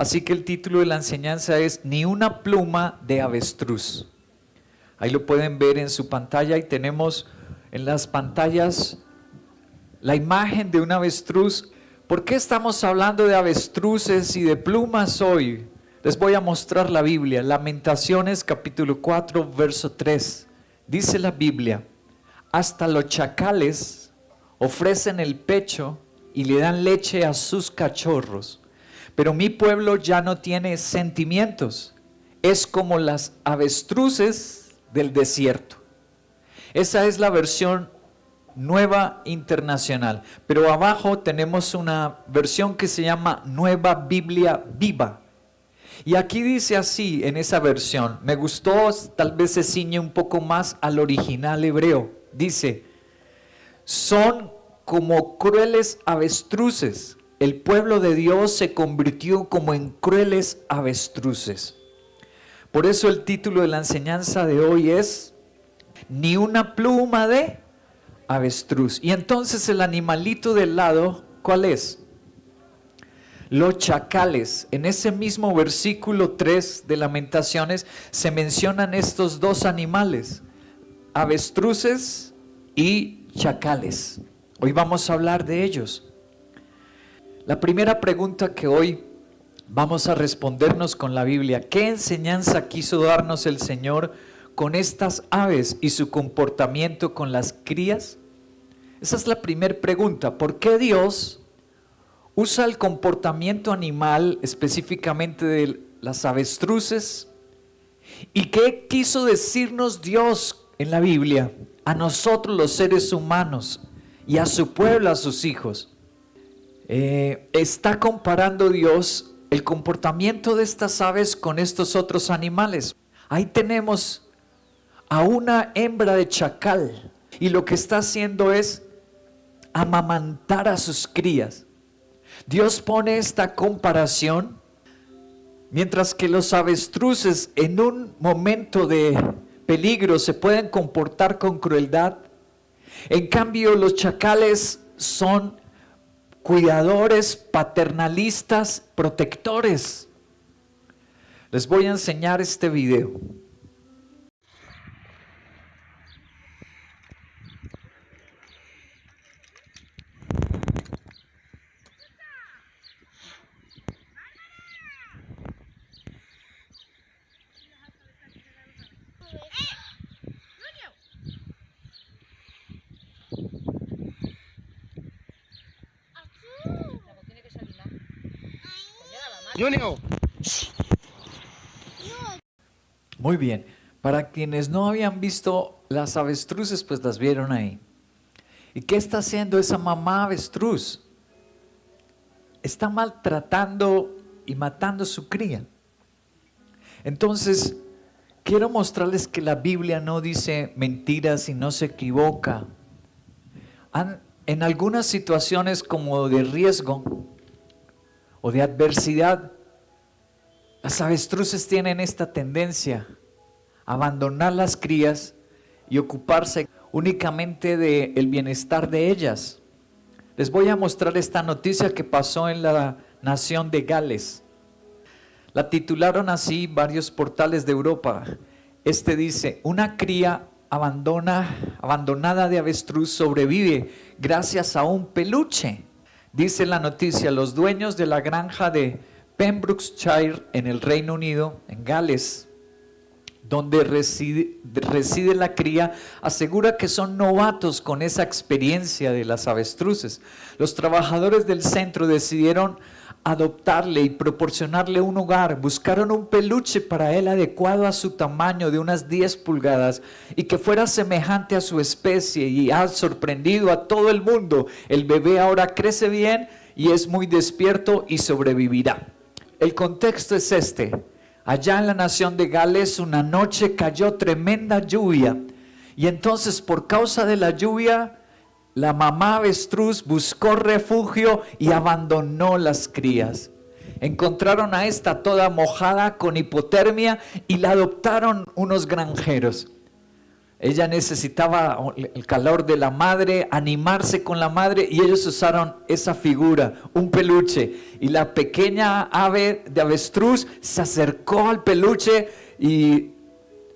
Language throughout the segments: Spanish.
Así que el título de la enseñanza es Ni una pluma de avestruz. Ahí lo pueden ver en su pantalla y tenemos en las pantallas la imagen de un avestruz. ¿Por qué estamos hablando de avestruces y de plumas hoy? Les voy a mostrar la Biblia. Lamentaciones capítulo 4 verso 3. Dice la Biblia: hasta los chacales ofrecen el pecho y le dan leche a sus cachorros. Pero mi pueblo ya no tiene sentimientos. Es como las avestruces del desierto. Esa es la versión Nueva Internacional. Pero abajo tenemos una versión que se llama Nueva Biblia Viva. Y aquí dice así en esa versión. Me gustó, tal vez se ciñe un poco más al original hebreo. Dice: son como crueles avestruces. El pueblo de Dios se convirtió como en crueles avestruces. Por eso el título de la enseñanza de hoy es Ni una pluma de avestruz. Y entonces el animalito del lado, ¿cuál es? Los chacales. En ese mismo versículo 3 de Lamentaciones se mencionan estos dos animales, avestruces y chacales. Hoy vamos a hablar de ellos. La primera pregunta que hoy vamos a respondernos con la Biblia: ¿qué enseñanza quiso darnos el Señor con estas aves y su comportamiento con las crías? Esa es la primera pregunta. ¿Por qué Dios usa el comportamiento animal, específicamente de las avestruces? ¿Y qué quiso decirnos Dios en la Biblia a nosotros los seres humanos y a su pueblo, a sus hijos? Está comparando Dios el comportamiento de estas aves con estos otros animales. Ahí tenemos a una hembra de chacal y lo que está haciendo es amamantar a sus crías. Dios pone esta comparación, mientras que los avestruces en un momento de peligro se pueden comportar con crueldad. En cambio, los chacales son cuidadores, paternalistas, protectores. Les voy a enseñar este video. Junior. Muy bien, para quienes no habían visto las avestruces, pues las vieron ahí. ¿Y qué está haciendo esa mamá avestruz? Está maltratando y matando a su cría. Entonces, quiero mostrarles que la Biblia no dice mentiras y no se equivoca. En algunas situaciones como de riesgo o de adversidad, las avestruces tienen esta tendencia a abandonar las crías y ocuparse únicamente del bienestar de ellas. Les voy a mostrar esta noticia que pasó en la nación de Gales. La titularon así varios portales de Europa. Este dice: una cría abandonada de avestruz sobrevive gracias a un peluche. Dice la noticia: los dueños de la granja de Pembrokeshire en el Reino Unido, en Gales, donde reside la cría, asegura que son novatos con esa experiencia de las avestruces. Los trabajadores del centro decidieron adoptarle y proporcionarle un hogar. Buscaron un peluche para él adecuado a su tamaño de unas 10 pulgadas y que fuera semejante a su especie, y ha sorprendido a todo el mundo. El bebé ahora crece bien y es muy despierto y sobrevivirá. El contexto es este: allá en la nación de Gales una noche cayó tremenda lluvia y entonces, por causa de la lluvia, la mamá avestruz buscó refugio y abandonó las crías. Encontraron a esta toda mojada con hipotermia y la adoptaron unos granjeros. Ella necesitaba el calor de la madre, animarse con la madre, y ellos usaron esa figura, un peluche. Y la pequeña ave de avestruz se acercó al peluche y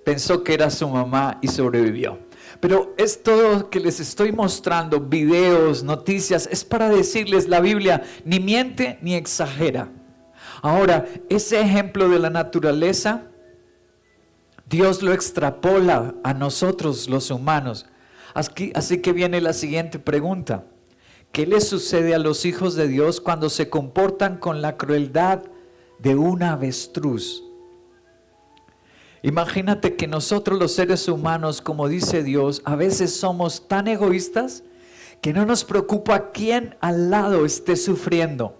pensó que era su mamá y sobrevivió. Pero esto que les estoy mostrando, videos, noticias, es para decirles, la Biblia ni miente ni exagera. Ahora, ese ejemplo de la naturaleza, Dios lo extrapola a nosotros los humanos. Así que viene la siguiente pregunta. ¿Qué le sucede a los hijos de Dios cuando se comportan con la crueldad de una avestruz? Imagínate que nosotros los seres humanos, como dice Dios, a veces somos tan egoístas que no nos preocupa quién al lado esté sufriendo,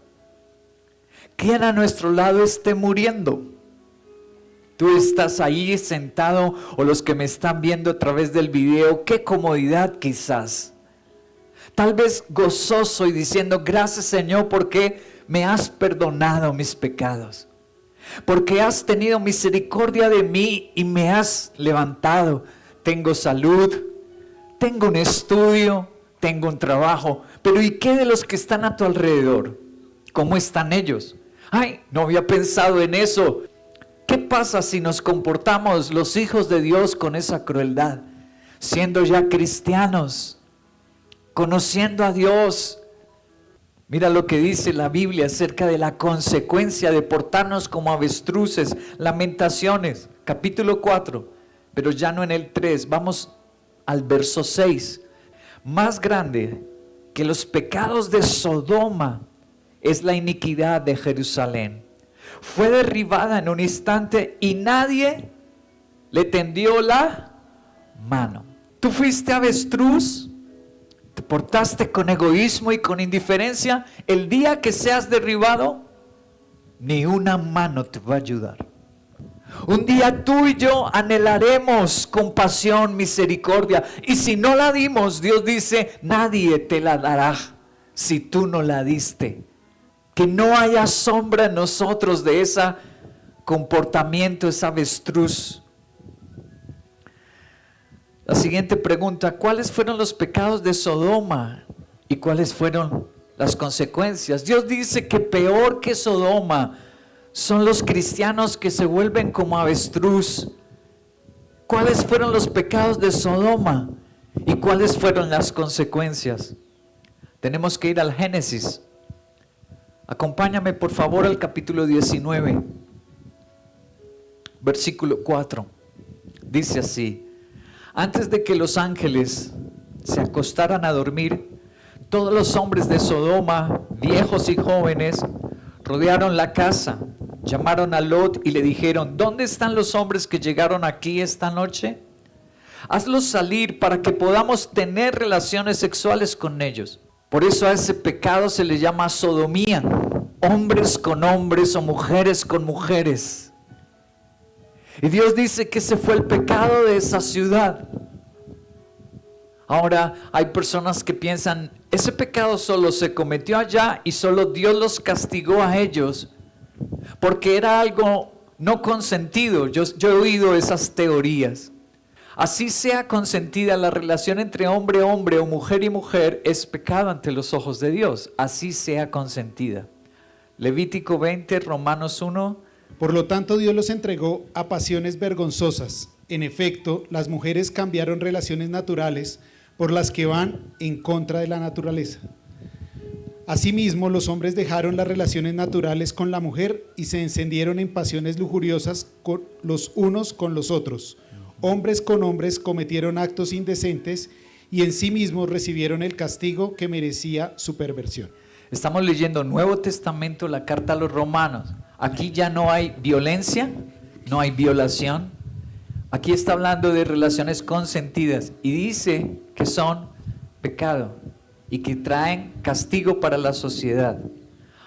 quién a nuestro lado esté muriendo. Tú estás ahí sentado, o los que me están viendo a través del video, qué comodidad quizás. Tal vez gozoso y diciendo, gracias Señor porque me has perdonado mis pecados. Porque has tenido misericordia de mí y me has levantado. Tengo salud, tengo un estudio, tengo un trabajo. Pero ¿y qué de los que están a tu alrededor? ¿Cómo están ellos? Ay, no había pensado en eso. ¿Qué pasa si nos comportamos los hijos de Dios con esa crueldad? Siendo ya cristianos, conociendo a Dios. Mira lo que dice la Biblia acerca de la consecuencia de portarnos como avestruces. Lamentaciones, capítulo 4, pero ya no en el 3. Vamos al verso 6. Más grande que los pecados de Sodoma es la iniquidad de Jerusalén. Fue derribada en un instante y nadie le tendió la mano. ¿Tú fuiste avestruz? ¿Te portaste con egoísmo y con indiferencia? El día que seas derribado, ni una mano te va a ayudar. Un día tú y yo anhelaremos compasión, misericordia, y si no la dimos, Dios dice, nadie te la dará si tú no la diste. Que no haya sombra en nosotros de ese comportamiento, esa avestruz. La siguiente pregunta, ¿cuáles fueron los pecados de Sodoma y cuáles fueron las consecuencias? Dios dice que peor que Sodoma son los cristianos que se vuelven como avestruz. ¿Cuáles fueron los pecados de Sodoma y cuáles fueron las consecuencias? Tenemos que ir al Génesis. Acompáñame por favor al capítulo 19, versículo 4. Dice así. Antes de que los ángeles se acostaran a dormir, todos los hombres de Sodoma, viejos y jóvenes, rodearon la casa, llamaron a Lot y le dijeron, ¿dónde están los hombres que llegaron aquí esta noche? Hazlos salir para que podamos tener relaciones sexuales con ellos. Por eso a ese pecado se le llama sodomía, hombres con hombres o mujeres con mujeres. Y Dios dice que ese fue el pecado de esa ciudad. Ahora hay personas que piensan, ese pecado solo se cometió allá y solo Dios los castigó a ellos porque era algo no consentido. Yo he oído esas teorías. Así sea consentida la relación entre hombre o mujer y mujer, es pecado ante los ojos de Dios. Así sea consentida. Levítico 20, Romanos 1. Por lo tanto, Dios los entregó a pasiones vergonzosas. En efecto, las mujeres cambiaron relaciones naturales por las que van en contra de la naturaleza. Asimismo, los hombres dejaron las relaciones naturales con la mujer y se encendieron en pasiones lujuriosas los unos con los otros. Hombres con hombres cometieron actos indecentes y en sí mismos recibieron el castigo que merecía su perversión. Estamos leyendo Nuevo Testamento, la carta a los Romanos. Aquí ya no hay violencia, no hay violación. Aquí está hablando de relaciones consentidas y dice que son pecado y que traen castigo para la sociedad.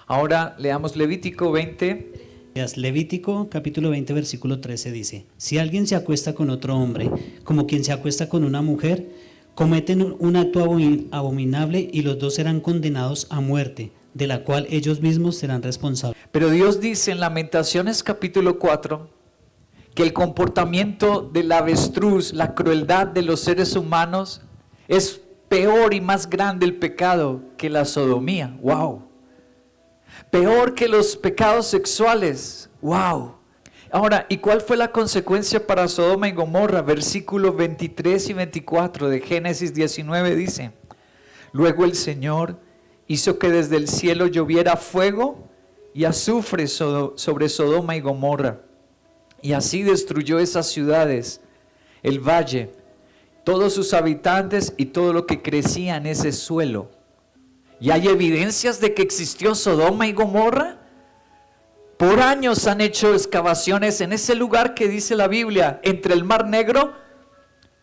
Ahora leamos Levítico 20. Levítico capítulo 20 versículo 13 dice, si alguien se acuesta con otro hombre, como quien se acuesta con una mujer, cometen un acto abominable y los dos serán condenados a muerte, de la cual ellos mismos serán responsables. Pero Dios dice en Lamentaciones capítulo 4 que el comportamiento del avestruz, la crueldad de los seres humanos, es peor y más grande el pecado que la sodomía. ¡Wow! Peor que los pecados sexuales. ¡Wow! Ahora, ¿y cuál fue la consecuencia para Sodoma y Gomorra? Versículos 23 y 24 de Génesis 19 dice: luego el Señor hizo que desde el cielo lloviera fuego y azufre sobre Sodoma y Gomorra, y así destruyó esas ciudades, el valle, todos sus habitantes y todo lo que crecía en ese suelo. ¿Y hay evidencias de que existió Sodoma y Gomorra? Por años han hecho excavaciones en ese lugar que dice la Biblia, entre el Mar Negro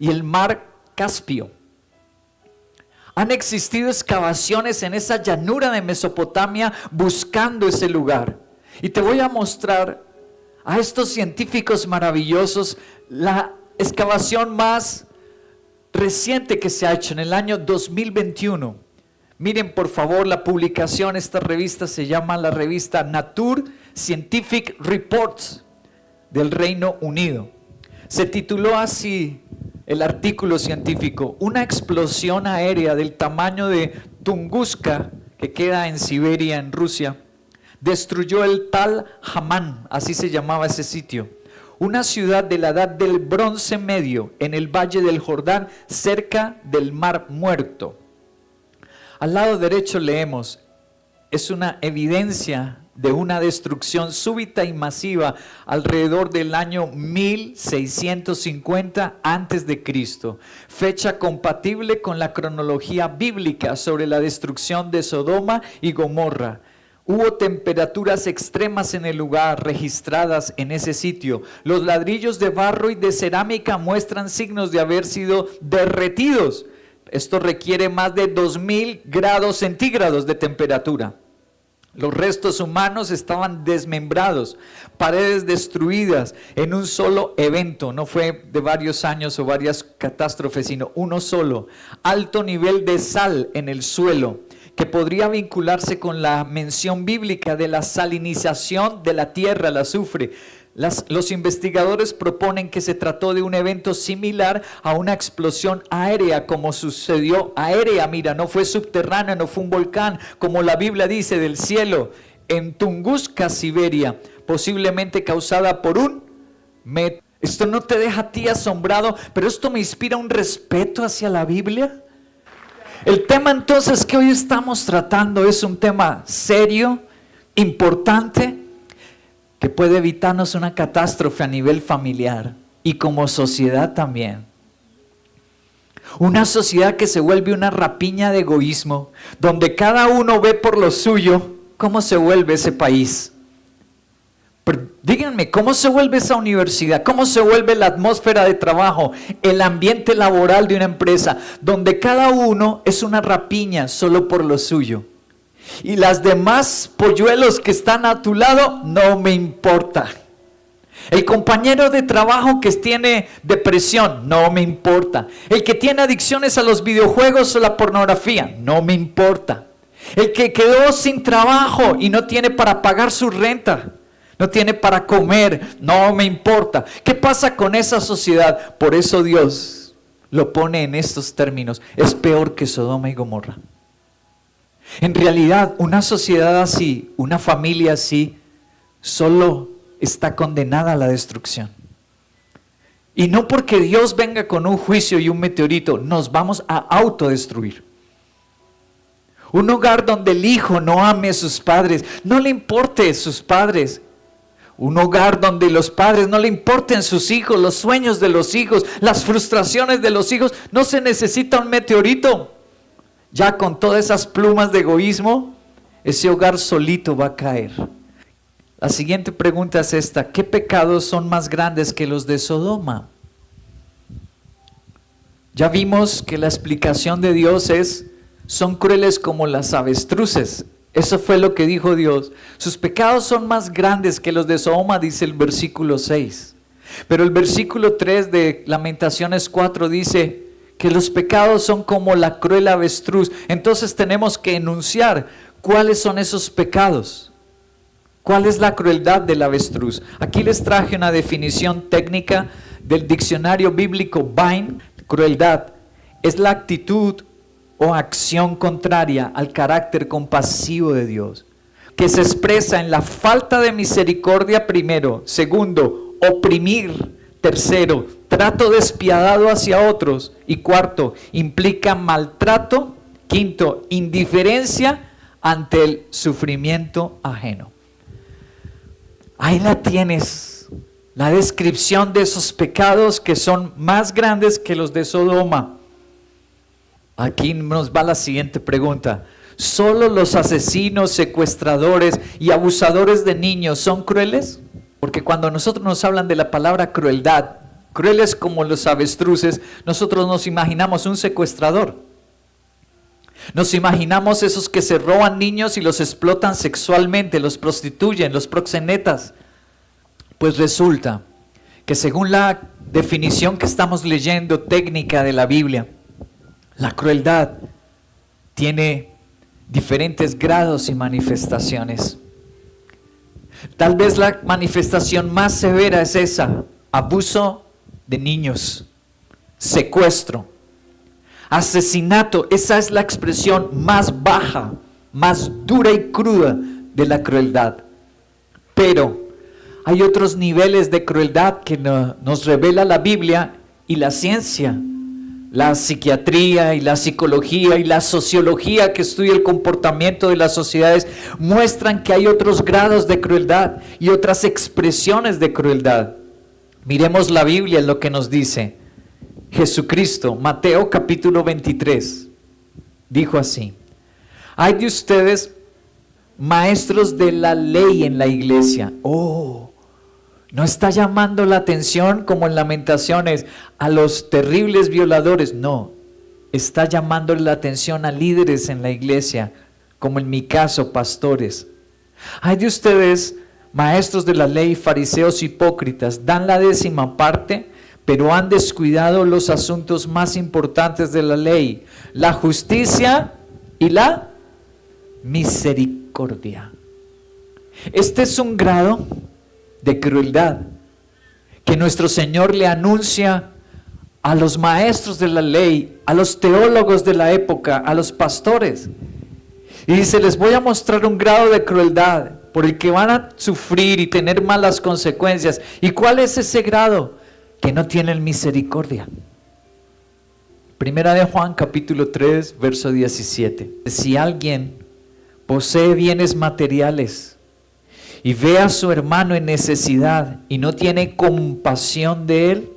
y el Mar Caspio. Han existido excavaciones en esa llanura de Mesopotamia buscando ese lugar. Y te voy a mostrar a estos científicos maravillosos la excavación más reciente que se ha hecho en el año 2021. Miren por favor la publicación, esta revista se llama la revista Nature Scientific Reports del Reino Unido. Se tituló así el artículo científico: una explosión aérea del tamaño de Tunguska, que queda en Siberia, en Rusia, destruyó el Tal Haman, así se llamaba ese sitio, una ciudad de la edad del Bronce Medio en el Valle del Jordán, cerca del Mar Muerto. Al lado derecho leemos: es una evidencia de una destrucción súbita y masiva alrededor del año 1650 a.C., fecha compatible con la cronología bíblica sobre la destrucción de Sodoma y Gomorra. Hubo temperaturas extremas en el lugar registradas en ese sitio. Los ladrillos de barro y de cerámica muestran signos de haber sido derretidos. Esto requiere más de 2000 grados centígrados de temperatura. Los restos humanos estaban desmembrados, paredes destruidas en un solo evento. No fue de varios años o varias catástrofes, sino uno solo. Alto nivel de sal en el suelo, que podría vincularse con la mención bíblica de la salinización de la tierra, el azufre. Los investigadores proponen que se trató de un evento similar a una explosión aérea, como sucedió aérea, mira, no fue subterránea, no fue un volcán, como la Biblia dice, del cielo, en Tunguska, Siberia, posiblemente causada por un meteorito. Esto no te deja a ti asombrado, pero esto me inspira un respeto hacia la Biblia. El tema entonces que hoy estamos tratando es un tema serio, importante, que puede evitarnos una catástrofe a nivel familiar y como sociedad también. Una sociedad que se vuelve una rapiña de egoísmo, donde cada uno ve por lo suyo. ¿Cómo se vuelve ese país? Pero díganme, ¿cómo se vuelve esa universidad? ¿Cómo se vuelve la atmósfera de trabajo, el ambiente laboral de una empresa, donde cada uno es una rapiña solo por lo suyo? Y las demás polluelos que están a tu lado, no me importa. El compañero de trabajo que tiene depresión, no me importa. El que tiene adicciones a los videojuegos o la pornografía, no me importa. El que quedó sin trabajo y no tiene para pagar su renta, no tiene para comer, no me importa. ¿Qué pasa con esa sociedad? Por eso Dios lo pone en estos términos: es peor que Sodoma y Gomorra. En realidad, una sociedad así, una familia así, solo está condenada a la destrucción. Y no porque Dios venga con un juicio y un meteorito, nos vamos a autodestruir. Un hogar donde el hijo no ame a sus padres, no le importe sus padres. Un hogar donde los padres no le importen sus hijos, los sueños de los hijos, las frustraciones de los hijos. No se necesita un meteorito. Ya con todas esas plumas de egoísmo, ese hogar solito va a caer. La siguiente pregunta es esta: ¿qué pecados son más grandes que los de Sodoma? Ya vimos que la explicación de Dios es: son crueles como las avestruces. Eso fue lo que dijo Dios. Sus pecados son más grandes que los de Sodoma, dice el versículo 6. Pero el versículo 3 de Lamentaciones 4 dice que los pecados son como la cruel avestruz. Entonces tenemos que enunciar cuáles son esos pecados. ¿Cuál es la crueldad del avestruz? Aquí les traje una definición técnica del diccionario bíblico Vine. Crueldad es la actitud o acción contraria al carácter compasivo de Dios, que se expresa en la falta de misericordia primero, segundo, oprimir, tercero, trato despiadado hacia otros, y cuarto, implica maltrato, quinto, indiferencia ante el sufrimiento ajeno. Ahí la tienes, la descripción de esos pecados que son más grandes que los de Sodoma. Aquí nos va la siguiente pregunta. ¿Solo los asesinos, secuestradores y abusadores de niños son crueles? Porque cuando nosotros nos hablan de la palabra crueldad, crueles como los avestruces, nosotros nos imaginamos un secuestrador. Nos imaginamos esos que se roban niños y los explotan sexualmente, los prostituyen, los proxenetas. Pues resulta que según la definición que estamos leyendo técnica de la Biblia, la crueldad tiene diferentes grados y manifestaciones. Tal vez la manifestación más severa es esa: abuso de niños, secuestro, asesinato. Esa es la expresión más baja, más dura y cruda de la crueldad. Pero hay otros niveles de crueldad que nos revela la Biblia y la ciencia. La psiquiatría y la psicología y la sociología que estudia el comportamiento de las sociedades muestran que hay otros grados de crueldad y otras expresiones de crueldad. Miremos la Biblia en lo que nos dice. Jesucristo, Mateo capítulo 23, dijo así: hay de ustedes, maestros de la ley en la iglesia. No está llamando la atención como en Lamentaciones a los terribles violadores. No, está llamando la atención a líderes en la iglesia, como en mi caso, pastores. Hay de ustedes, maestros de la ley, fariseos hipócritas, dan la 10ª parte, pero han descuidado los asuntos más importantes de la ley: la justicia y la misericordia. Este es un grado de crueldad que nuestro Señor le anuncia a los maestros de la ley, a los teólogos de la época, a los pastores. Y dice: les voy a mostrar un grado de crueldad por el que van a sufrir y tener malas consecuencias. ¿Y cuál es ese grado? Que no tienen misericordia. Primera de Juan capítulo 3 verso 17. Si alguien posee bienes materiales y ve a su hermano en necesidad y no tiene compasión de él,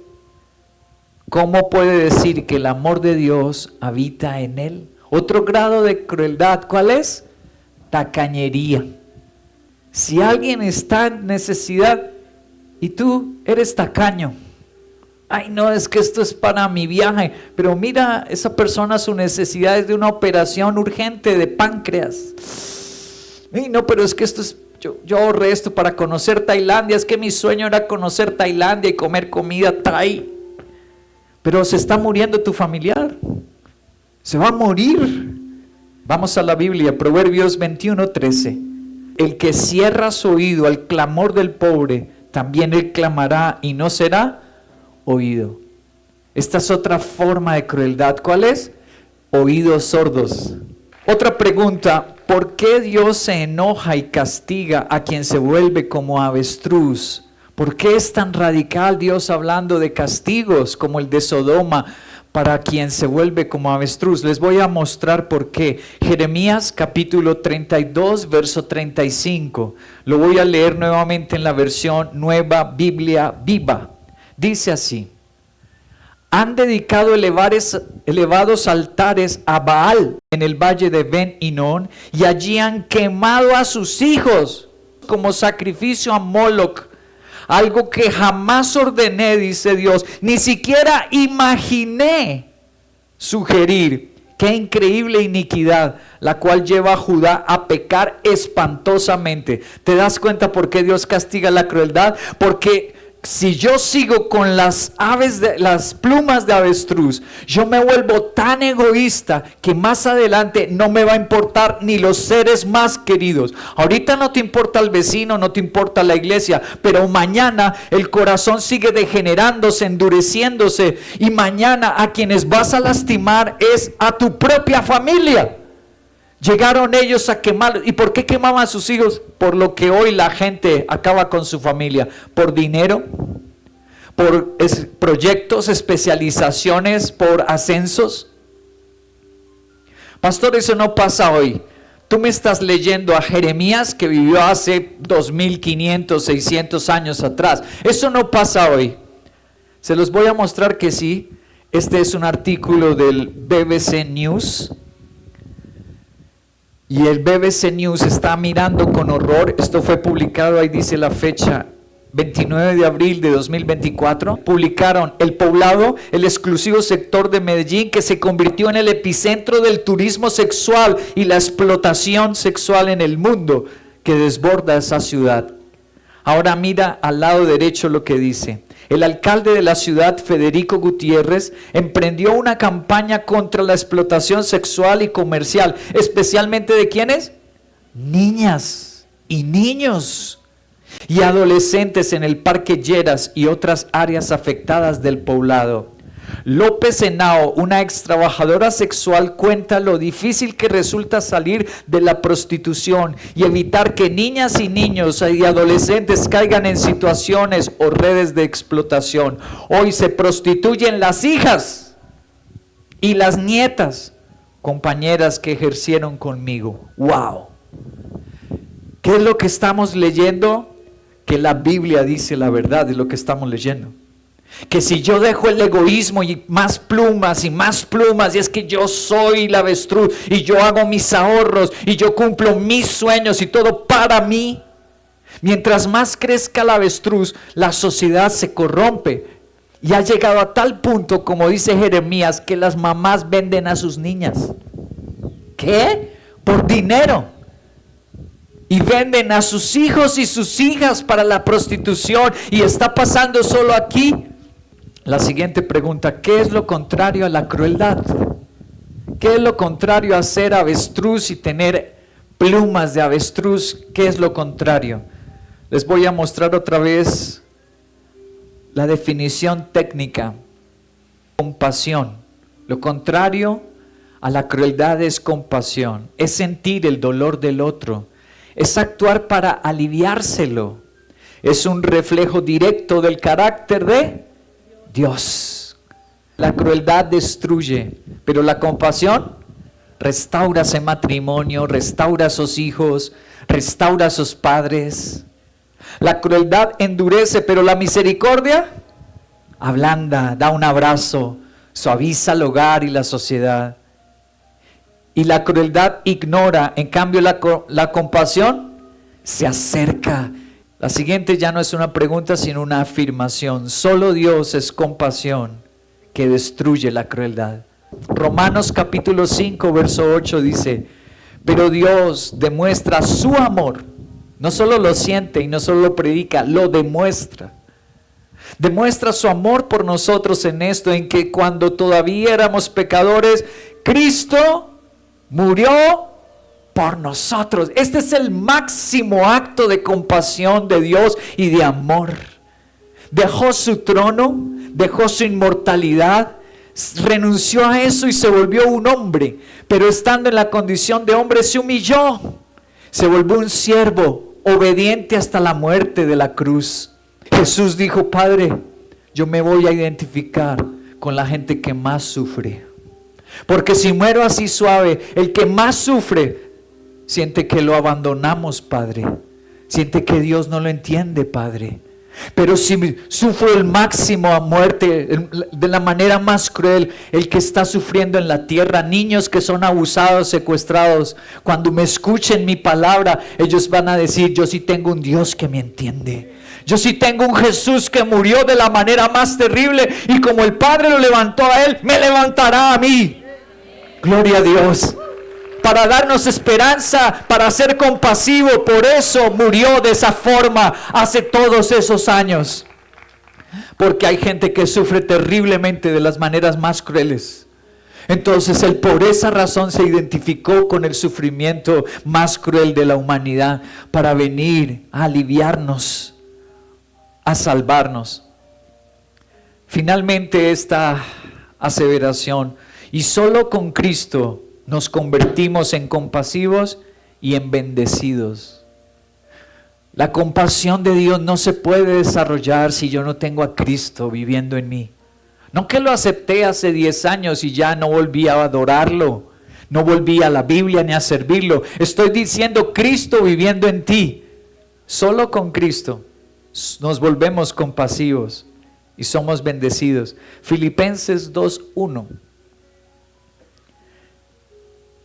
¿cómo puede decir que el amor de Dios habita en él? Otro grado de crueldad, ¿cuál es? Tacañería. Si alguien está en necesidad y tú eres tacaño, ay no, es que esto es para mi viaje, pero mira, esa persona, su necesidad es de una operación urgente de páncreas. Ay no, pero es que esto es, yo ahorré esto para conocer Tailandia, es que mi sueño era conocer Tailandia y comer comida thai. Pero se está muriendo tu familiar, se va a morir. Vamos a la Biblia, Proverbios 21:13. El que cierra su oído al clamor del pobre, también él clamará y no será oído. Esta es otra forma de crueldad. ¿Cuál es? Oídos sordos. Otra pregunta: ¿por qué Dios se enoja y castiga a quien se vuelve como avestruz? ¿Por qué es tan radical Dios hablando de castigos como el de Sodoma para quien se vuelve como avestruz? Les voy a mostrar por qué. Jeremías capítulo 32 verso 35. Lo voy a leer nuevamente en la versión Nueva Biblia Viva. Dice así: han dedicado elevados altares a Baal en el valle de Ben Hinón, y allí han quemado a sus hijos como sacrificio a Moloch, algo que jamás ordené, dice Dios, ni siquiera imaginé sugerir. Qué increíble iniquidad, la cual lleva a Judá a pecar espantosamente. ¿Te das cuenta por qué Dios castiga la crueldad? Porque si yo sigo con las plumas de avestruz, yo me vuelvo tan egoísta que más adelante no me va a importar ni los seres más queridos. Ahorita no te importa el vecino, no te importa la iglesia, pero mañana el corazón sigue degenerándose, endureciéndose, y mañana a quienes vas a lastimar es a tu propia familia. Llegaron ellos a quemar. ¿Y por qué quemaban a sus hijos? Por lo que hoy la gente acaba con su familia. Por dinero, por proyectos, especializaciones, por ascensos. Pastor, eso no pasa hoy. Tú me estás leyendo a Jeremías, que vivió hace 2500, 600 años atrás. Eso no pasa hoy. Se los voy a mostrar que sí. Este es un artículo del BBC News. Y el BBC News está mirando con horror. Esto fue publicado, ahí dice la fecha, 29 de abril de 2024. Publicaron: el poblado, el exclusivo sector de Medellín, que se convirtió en el epicentro del turismo sexual y la explotación sexual en el mundo, que desborda esa ciudad. Ahora mira al lado derecho lo que dice. El alcalde de la ciudad, Federico Gutiérrez, emprendió una campaña contra la explotación sexual y comercial, especialmente ¿de quiénes? Niñas y niños y adolescentes en el Parque Lleras y otras áreas afectadas del poblado. López Henao, una ex trabajadora sexual, cuenta lo difícil que resulta salir de la prostitución y evitar que niñas y niños y adolescentes caigan en situaciones o redes de explotación. Hoy se prostituyen las hijas y las nietas, compañeras que ejercieron conmigo. ¡Wow! ¿Qué es lo que estamos leyendo? Que la Biblia dice la verdad de lo que estamos leyendo. Que si yo dejo el egoísmo y más plumas, y es que yo soy la avestruz y yo hago mis ahorros y yo cumplo mis sueños y todo para mí, mientras más crezca la avestruz, la sociedad se corrompe y ha llegado a tal punto, como dice Jeremías, que las mamás venden a sus niñas. ¿Qué? Por dinero. Y venden a sus hijos y sus hijas para la prostitución, y está pasando solo aquí. La siguiente pregunta: ¿qué es lo contrario a la crueldad? ¿Qué es lo contrario a ser avestruz y tener plumas de avestruz? ¿Qué es lo contrario? Les voy a mostrar otra vez la definición técnica. Compasión. Lo contrario a la crueldad es compasión. Es sentir el dolor del otro. Es actuar para aliviárselo. Es un reflejo directo del carácter de Dios. La crueldad destruye, pero la compasión restaura ese matrimonio, restaura a sus hijos, restaura a sus padres. La crueldad endurece, pero la misericordia ablanda, da un abrazo, suaviza el hogar y la sociedad. Y la crueldad ignora, en cambio la compasión se acerca. La siguiente ya no es una pregunta, sino una afirmación. Solo Dios es compasión que destruye la crueldad. Romanos capítulo 5, verso 8 dice: pero Dios demuestra su amor. No solo lo siente y no solo lo predica, lo demuestra. Demuestra su amor por nosotros en esto, en que cuando todavía éramos pecadores, Cristo murió por nosotros. Este es el máximo acto de compasión de Dios y de amor. Dejó su trono, dejó su inmortalidad, renunció a eso y se volvió un hombre, pero estando en la condición de hombre se humilló, se volvió un siervo, obediente hasta la muerte de la cruz. Jesús dijo: Padre, yo me voy a identificar con la gente que más sufre, porque si muero así suave, el que más sufre siente que lo abandonamos, Padre. Siente que Dios no lo entiende, Padre. Pero si sufro el máximo a muerte, de la manera más cruel, el que está sufriendo en la tierra, niños que son abusados, secuestrados, cuando me escuchen mi palabra, ellos van a decir: yo sí tengo un Dios que me entiende. Yo sí tengo un Jesús que murió de la manera más terrible, y como el Padre lo levantó a Él, me levantará a mí. Gloria a Dios. Para darnos esperanza, para ser compasivo. Por eso murió de esa forma hace todos esos años. porque hay gente que sufre terriblemente de las maneras más crueles. Entonces Él por esa razón se identificó con el sufrimiento más cruel de la humanidad para venir a aliviarnos, a salvarnos. Finalmente esta aseveración: y solo con Cristo nos convertimos en compasivos y en bendecidos. La compasión de Dios no se puede desarrollar si yo no tengo a Cristo viviendo en mí. No que lo acepté hace 10 años y ya no volví a adorarlo, no volví a la Biblia ni a servirlo. Estoy diciendo Cristo viviendo en ti. Solo con Cristo nos volvemos compasivos y somos bendecidos. Filipenses 2:1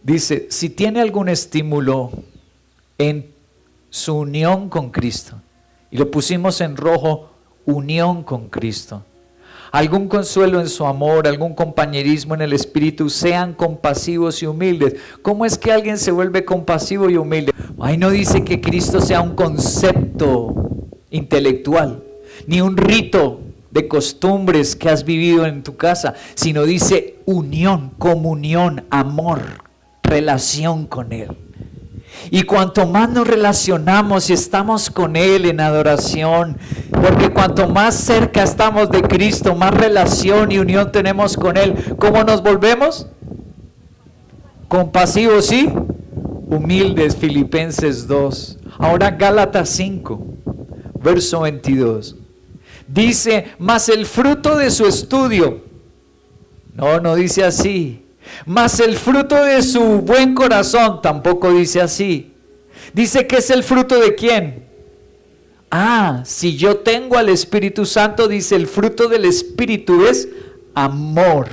dice: si tiene algún estímulo en su unión con Cristo, y lo pusimos en rojo, unión con Cristo, algún consuelo en su amor, algún compañerismo en el Espíritu, sean compasivos y humildes. ¿Cómo es que alguien se vuelve compasivo y humilde? Ahí no dice que Cristo sea un concepto intelectual, ni un rito de costumbres que has vivido en tu casa, sino dice unión, comunión, amor, relación con Él. Y cuanto más nos relacionamos y estamos con Él en adoración, porque cuanto más cerca estamos de Cristo, más relación y unión tenemos con Él, ¿cómo nos volvemos? Compasivos y humildes. Filipenses 2. Ahora Gálatas 5, verso 22. Dice: mas el fruto de su estudio, no dice así. Mas el fruto de su buen corazón, tampoco dice así. Dice que es el fruto de ¿quién? Si yo tengo al Espíritu Santo, dice, el fruto del Espíritu es amor,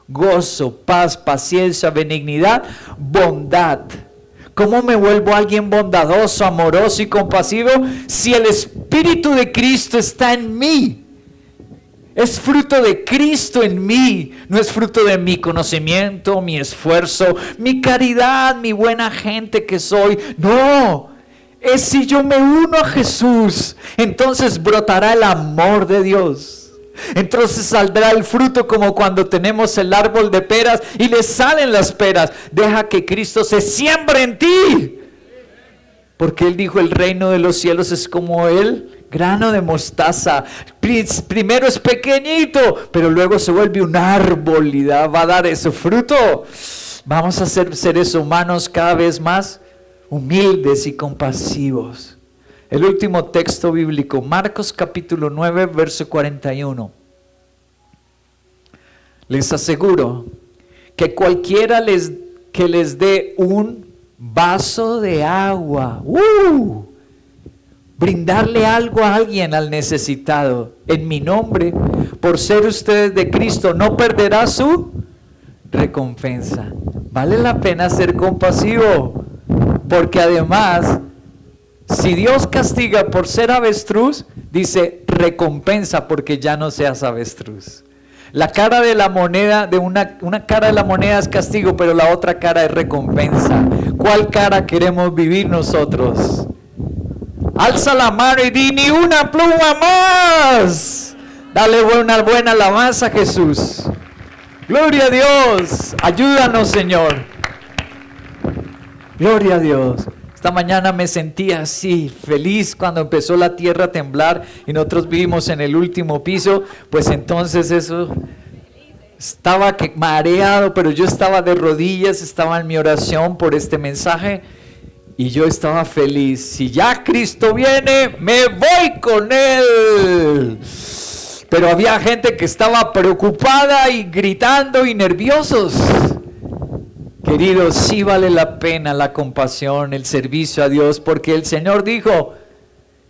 gozo, paz, paciencia, benignidad, bondad. ¿Cómo me vuelvo alguien bondadoso, amoroso y compasivo? Si el Espíritu de Cristo está en mí. Es fruto de Cristo en mí, no es fruto de mi conocimiento, mi esfuerzo, mi caridad, mi buena gente que soy. No, es si yo me uno a Jesús, entonces brotará el amor de Dios. Entonces saldrá el fruto como cuando tenemos el árbol de peras y le salen las peras. Deja que Cristo se siembre en ti. Porque Él dijo: el reino de los cielos es como el grano de mostaza. Primero es pequeñito, pero luego se vuelve un árbol y va a dar ese fruto. Vamos a ser seres humanos cada vez más humildes y compasivos. El último texto bíblico, Marcos capítulo 9, verso 41. Les aseguro que cualquiera que les dé un vaso de agua, brindarle algo a alguien, al necesitado, en mi nombre, por ser ustedes de Cristo, no perderá su recompensa. Vale la pena ser compasivo, porque además, si Dios castiga por ser avestruz, dice recompensa porque ya no seas avestruz. La cara de la moneda, una cara de la moneda es castigo, pero la otra cara es recompensa. ¿Cuál cara queremos vivir nosotros? Alza la mano y di: ni una pluma más. Dale una buena alabanza a Jesús. Gloria a Dios. Ayúdanos, Señor. Gloria a Dios. Esta mañana me sentía así, feliz cuando empezó la tierra a temblar y nosotros vivimos en el último piso. Pues entonces eso, estaba mareado, pero yo estaba de rodillas, estaba en mi oración por este mensaje. Y yo estaba feliz. Si ya Cristo viene, me voy con Él. Pero había gente que estaba preocupada y gritando y nerviosos. Queridos, sí vale la pena la compasión, el servicio a Dios, porque el Señor dijo: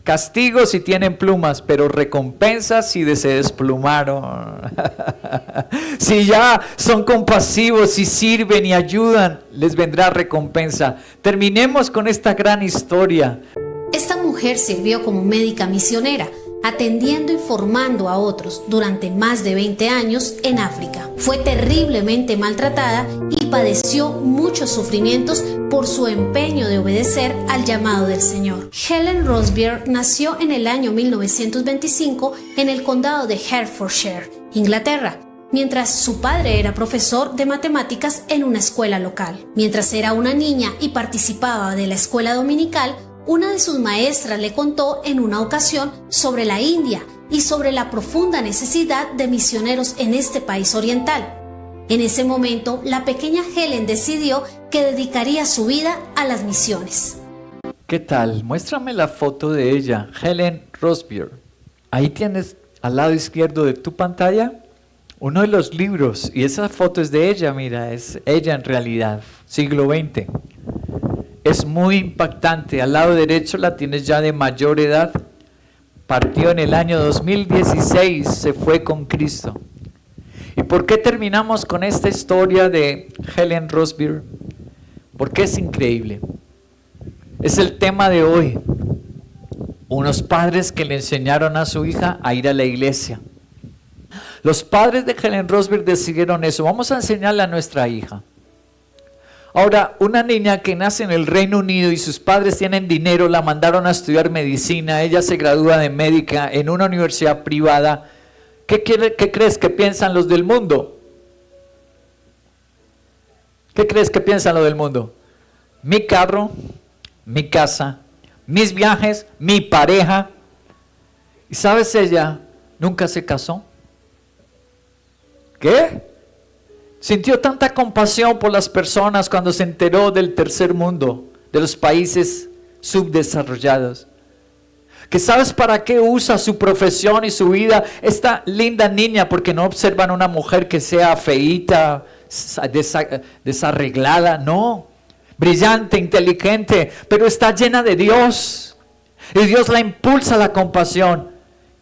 castigo si tienen plumas, pero recompensa si se desplumaron. Si ya son compasivos, si sirven y ayudan, les vendrá recompensa. Terminemos con esta gran historia. Esta mujer sirvió como médica misionera, atendiendo y formando a otros durante más de 20 años en África. Fue terriblemente maltratada y y padeció muchos sufrimientos por su empeño de obedecer al llamado del Señor. Helen Rosbier nació en el año 1925 en el condado de Hertfordshire, Inglaterra, mientras su padre era profesor de matemáticas en una escuela local. Mientras era una niña y participaba de la escuela dominical, una de sus maestras le contó en una ocasión sobre la India y sobre la profunda necesidad de misioneros en este país oriental. En ese momento, la pequeña Helen decidió que dedicaría su vida a las misiones. ¿Qué tal? Muéstrame la foto de ella, Helen Rosbier. Ahí tienes al lado izquierdo de tu pantalla uno de los libros, y esa foto es de ella, mira, es ella en realidad, siglo XX. Es muy impactante. Al lado derecho la tienes ya de mayor edad. Partió en el año 2016, se fue con Cristo. ¿Y por qué terminamos con esta historia de Helen Rosbier? Porque es increíble. Es el tema de hoy. Unos padres que le enseñaron a su hija a ir a la iglesia. Los padres de Helen Rosbier decidieron eso. Vamos a enseñarle a nuestra hija. Ahora, una niña que nace en el Reino Unido y sus padres tienen dinero, la mandaron a estudiar medicina, ella se gradúa de médica en una universidad privada. ¿Qué crees que piensan los del mundo? ¿Qué crees que piensan los del mundo? Mi carro, mi casa, mis viajes, mi pareja. ¿Y sabes? Ella nunca se casó. ¿Qué? Sintió tanta compasión por las personas cuando se enteró del tercer mundo, de los países subdesarrollados. ¿Que sabes para qué usa su profesión y su vida esta linda niña? Porque no observan una mujer que sea feíta, desarreglada, no. Brillante, inteligente, pero está llena de Dios. Y Dios la impulsa a la compasión.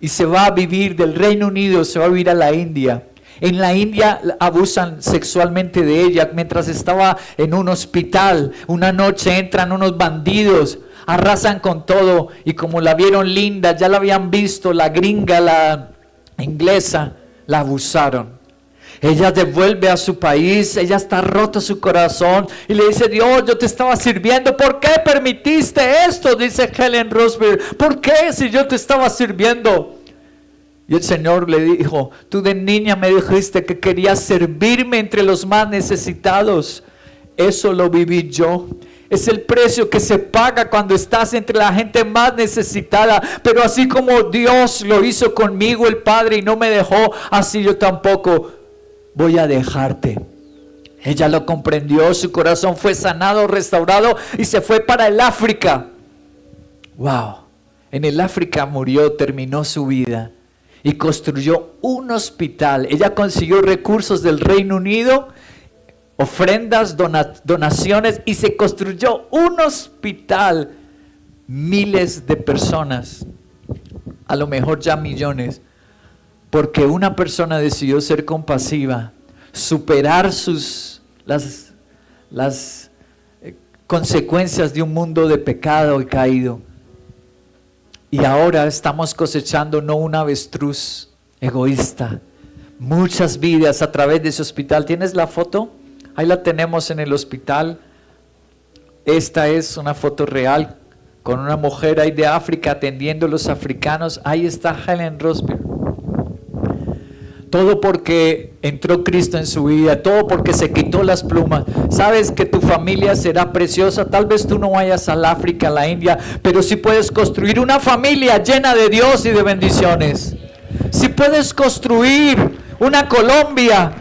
Y se va a vivir del Reino Unido, se va a vivir a la India. En la India abusan sexualmente de ella mientras estaba en un hospital. Una noche entran unos bandidos, arrasan con todo y como la vieron linda, ya la habían visto, la gringa, la inglesa, la abusaron. Ella devuelve a su país, ella está roto su corazón y le dice: Dios, yo te estaba sirviendo, ¿por qué permitiste esto? Dice Helen Rosbier, ¿por qué si yo te estaba sirviendo? Y el Señor le dijo: tú de niña me dijiste que querías servirme entre los más necesitados. Eso lo viví yo. Es el precio que se paga cuando estás entre la gente más necesitada. Pero así como Dios lo hizo conmigo, el Padre, y no me dejó, así yo tampoco voy a dejarte. Ella lo comprendió, su corazón fue sanado, restaurado y se fue para el África. Wow. En el África murió, terminó su vida. Y construyó un hospital. Ella consiguió recursos del Reino Unido, ofrendas, donaciones, y se construyó un hospital. Miles de personas, a lo mejor ya millones, porque una persona decidió ser compasiva, superar las consecuencias de un mundo de pecado y caído. Y ahora estamos cosechando no un avestruz egoísta, muchas vidas a través de ese hospital. ¿Tienes la foto? Ahí la tenemos en el hospital. Esta es una foto real con una mujer ahí de África atendiendo a los africanos. Ahí está Helen Rosbier. Todo porque entró Cristo en su vida, todo porque se quitó las plumas. Sabes que tu familia será preciosa. Tal vez tú no vayas al África, a la India, pero sí puedes construir una familia llena de Dios y de bendiciones. Sí puedes construir una Colombia,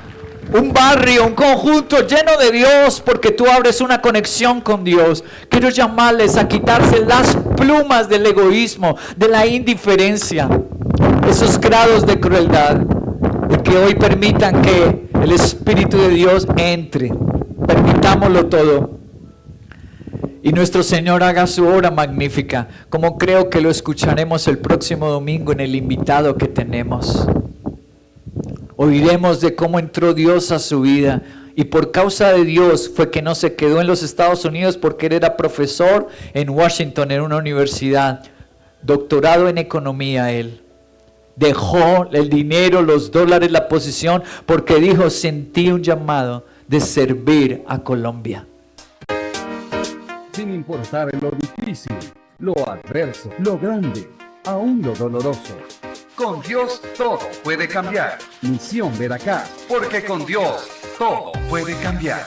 un barrio, un conjunto lleno de Dios, porque tú abres una conexión con Dios. Quiero llamarles a quitarse las plumas del egoísmo, de la indiferencia, esos grados de crueldad. Y que hoy permitan que el Espíritu de Dios entre. Permitámoslo todo. Y nuestro Señor haga su obra magnífica, como creo que lo escucharemos el próximo domingo en el invitado que tenemos. Oiremos de cómo entró Dios a su vida. Y por causa de Dios fue que no se quedó en los Estados Unidos, porque él era profesor en Washington, en una universidad. Doctorado en economía él. Dejó el dinero, los dólares, la posición, porque dijo: sentí un llamado de servir a Colombia. Sin importar lo difícil, lo adverso, lo grande, aún lo doloroso. Con Dios todo puede cambiar, Misión Veracruz. porque con Dios todo puede cambiar.